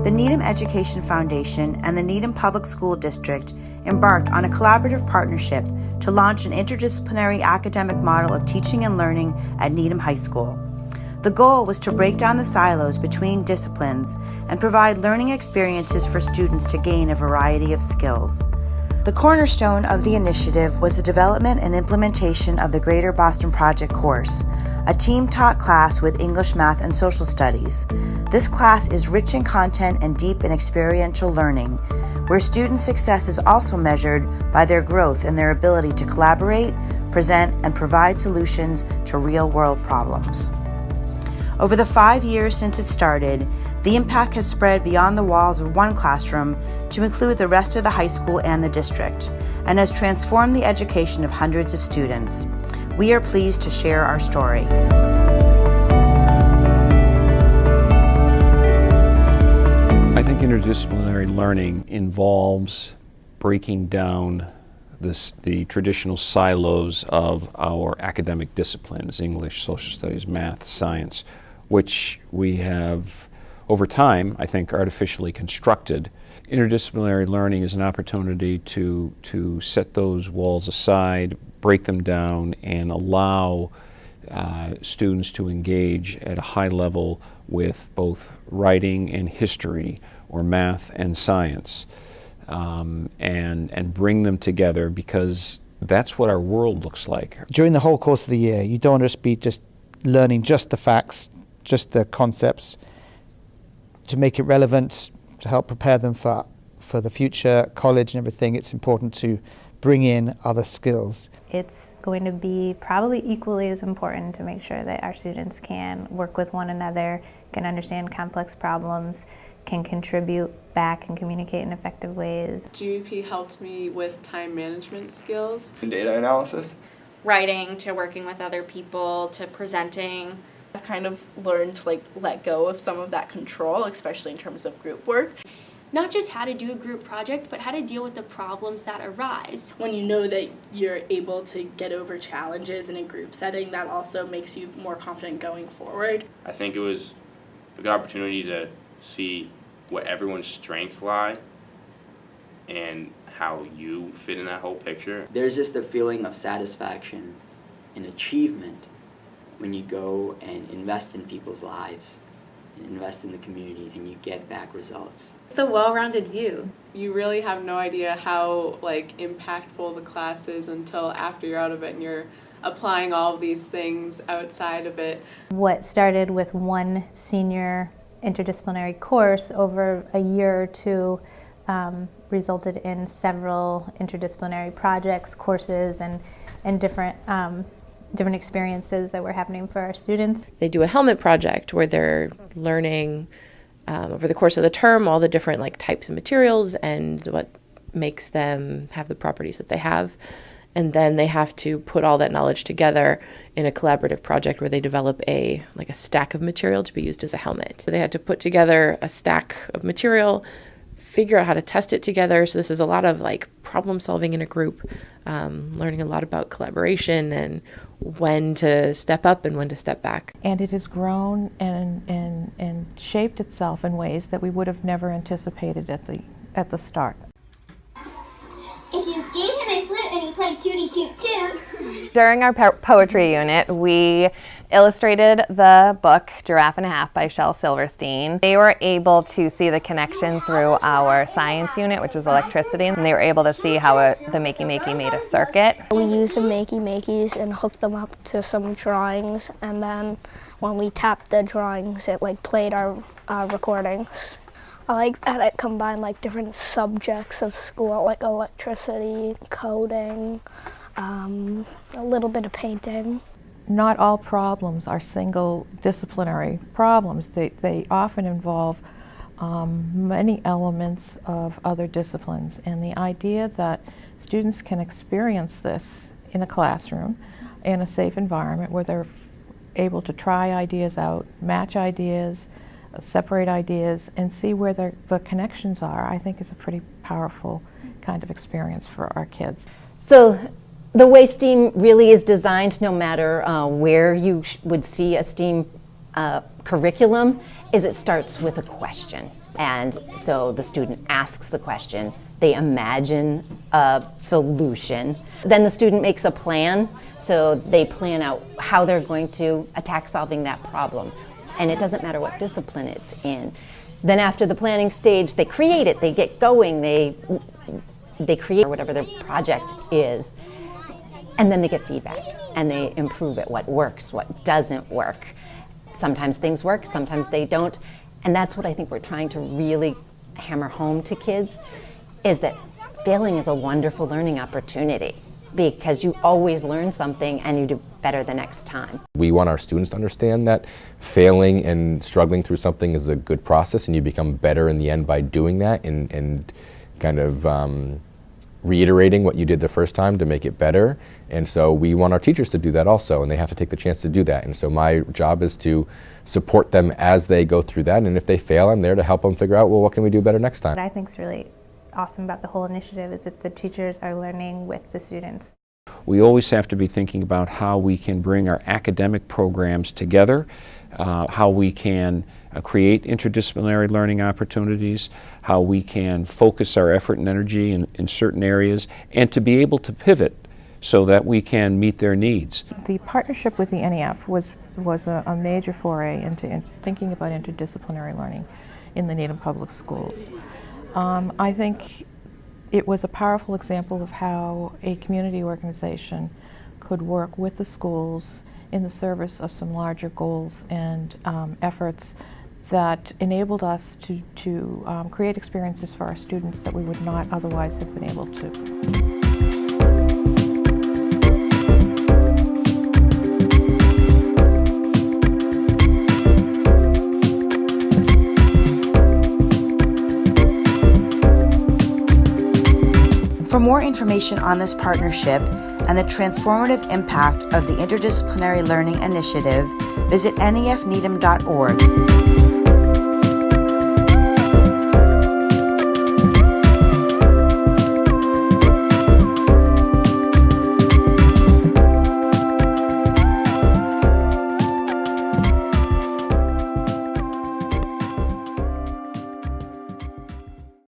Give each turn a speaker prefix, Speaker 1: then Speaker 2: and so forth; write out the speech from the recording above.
Speaker 1: the Needham Education Foundation and the Needham Public School District embarked on a collaborative partnership to launch an interdisciplinary academic model of teaching and learning at Needham High School. The goal was to break down the silos between disciplines and provide learning experiences for students to gain a variety of skills. The cornerstone of the initiative was the development and implementation of the Greater Boston Project course, a team-taught class with English, math, and social studies. This class is rich in content and deep in experiential learning, where student success is also measured by their growth and their ability to collaborate, present, and provide solutions to real-world problems. Over the 5 years since it started, the impact has spread beyond the walls of one classroom to include the rest of the high school and the district, and has transformed the education of hundreds of students. We are pleased to share our story.
Speaker 2: I think interdisciplinary learning involves breaking down the traditional silos of our academic disciplines, English, social studies, math, science, which we have, over time, I think, artificially constructed. Interdisciplinary learning is an opportunity to set those walls aside, break them down, and allow students to engage at a high level with both writing and history, or math and science, and bring them together, because that's what our world looks like.
Speaker 3: During the whole course of the year, you don't just be learning just the facts, just the concepts. To make it relevant, to help prepare them for the future, college and everything, it's important to bring in other skills.
Speaker 4: It's going to be probably equally as important to make sure that our students can work with one another, can understand complex problems, can contribute back and communicate in effective ways.
Speaker 5: GBP helped me with time management skills.
Speaker 6: And data analysis.
Speaker 7: Writing to working with other people to presenting.
Speaker 8: I've kind of learned to let go of some of that control, especially in terms of group work.
Speaker 9: Not just how to do a group project, but how to deal with the problems that arise.
Speaker 8: When you know that you're able to get over challenges in a group setting, that also makes you more confident going forward.
Speaker 10: I think it was a good opportunity to see what everyone's strengths lie and how you fit in that whole picture.
Speaker 11: There's just a feeling of satisfaction and achievement when you go and invest in people's lives and invest in the community and you get back results.
Speaker 7: It's a well-rounded view.
Speaker 5: You really have no idea how impactful the class is until after you're out of it and you're applying all of these things outside of it.
Speaker 4: What started with one senior interdisciplinary course over a year or two resulted in several interdisciplinary projects, courses, and different experiences that were happening for our students.
Speaker 12: They do a helmet project where they're learning over the course of the term all the different types of materials and what makes them have the properties that they have. And then they have to put all that knowledge together in a collaborative project where they develop a stack of material to be used as a helmet. So they had to put together a stack of material, figure out how to test it together. So this is a lot of problem solving in a group, learning a lot about collaboration and when to step up and when to step back.
Speaker 13: And it has grown and shaped itself in ways that we would have never anticipated at the start.
Speaker 14: If you gave him a flute and he played tootie toot toot.
Speaker 15: During our poetry unit, we illustrated the book Giraffe and a Half by Shel Silverstein. They were able to see the connection through our science unit, which was electricity, and they were able to see how the Makey made a circuit.
Speaker 16: We used the Makeys and hooked them up to some drawings, and then when we tapped the drawings, it played our recordings. I like that it combined different subjects of school, like electricity, coding, a little bit of painting.
Speaker 13: Not all problems are single disciplinary problems. They often involve many elements of other disciplines, and the idea that students can experience this in a classroom in a safe environment where they're able to try ideas out, match ideas, separate ideas, and see where the connections are, I think is a pretty powerful kind of experience for our kids.
Speaker 17: So the way STEAM really is designed, no matter where you would see a STEAM
Speaker 6: curriculum is it starts with a question. And so the student asks the question, they imagine a solution, then the student makes a plan, so they plan out how they're going to attack solving that problem. And it doesn't matter what discipline it's in. Then after the planning stage, they create it, they get going, they create whatever their project is, and then they get feedback and they improve it, what works, what doesn't work. Sometimes things work, sometimes they don't. And that's what I think we're trying to really hammer home to kids, is that failing is a wonderful learning opportunity, because you always learn something and you do better the next time.
Speaker 17: We want our students to understand that failing and struggling through something is a good process, and you become better in the end by doing that and kind of reiterating what you did the first time to make it better. And so we want our teachers to do that also, and they have to take the chance to do that. And so my job is to support them as they go through that, and if they fail, I'm there to help them figure out, well, what can we do better next time?
Speaker 4: What I think is really awesome about the whole initiative is that the teachers are learning with the students.
Speaker 2: We always have to be thinking about how we can bring our academic programs together, how we can create interdisciplinary learning opportunities, how we can focus our effort and energy in certain areas, and to be able to pivot so that we can meet their needs.
Speaker 13: The partnership with the NEF was a major foray into thinking about interdisciplinary learning in the Needham Public Schools. I think it was a powerful example of how a community organization could work with the schools in the service of some larger goals and efforts that enabled us to create experiences for our students that we would not otherwise have been able to.
Speaker 1: For more information on this partnership and the transformative impact of the Interdisciplinary Learning Initiative, visit nefneedham.org.